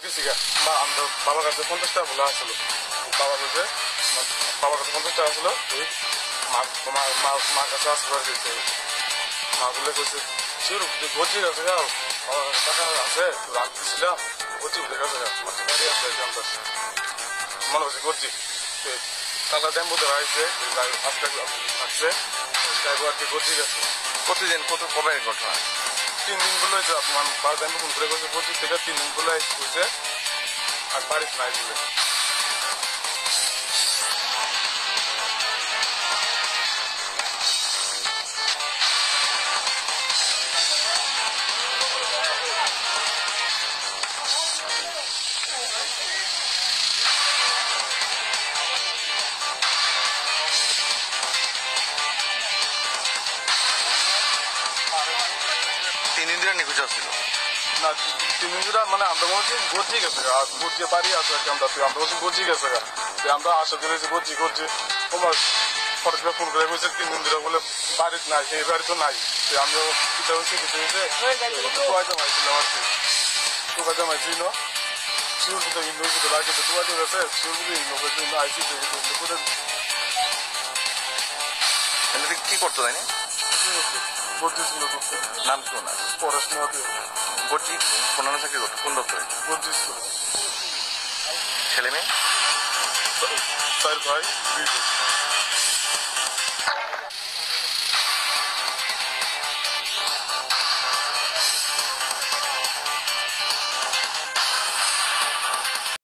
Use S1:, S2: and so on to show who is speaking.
S1: গেছি গা বা আমরা বাবার কাছে 50 টাকা বলে আসলো বাবা বলছে বাবার কাছে 50 টাকা আসলো ওই মার কাছে আসবার গেছে মা বলে কইছে শুরু গজি গেছে গা বাবার কাছে টাকা আছে রাখতেছিলাম গজি উঠে গেছে গা মাঝে বাড়ি আছে আমরা মনে হচ্ছে গজি টাকা টেম্পো ধরা হয়েছে আজকে থাকছে ড্রাইভারকে গজি গেছে
S2: প্রতিদিন কবে ঘটনা
S1: 3 দিন বলে হয়েছে আপনার পাঁচ টাইম ফোন করে গেছে গজি থেকে 3 দিন বলে হয়েছে আর বাড়িতে নাই বলে
S2: 3 দিন ধরে নিখোঁজ ছিল
S1: না 3 দিন ধরে মানে আমরা বলছি গজি গেছে গজিয়ে বাড়ি আছে আর কি আমরা বলছি গজি গেছে আমরা আশা করেছি গজি তোমার ফটোটা ফোন করে বলছে 3 দিন ধরে বলে বাড়িতে নাই সেই বাড়ি তো নাই আমিও কিছু হয়েছে টুকা জমাইছিলাম আর কি টুকা জমাইছিল শিউর মতো ইন্ডোর মতো লাগে তো টুকা জমেছে শিউর মতো ইন্ডোর আইসি করে
S2: কি করতো তাই না
S1: গজি ছিল
S2: নাম কি ওনার
S1: পড়াশোনা
S2: গজি কোন চাকরি করতো কোন দপ্তরে
S1: গজি ছিল
S2: ছেলে মেয়ে
S1: 4 ভাই 2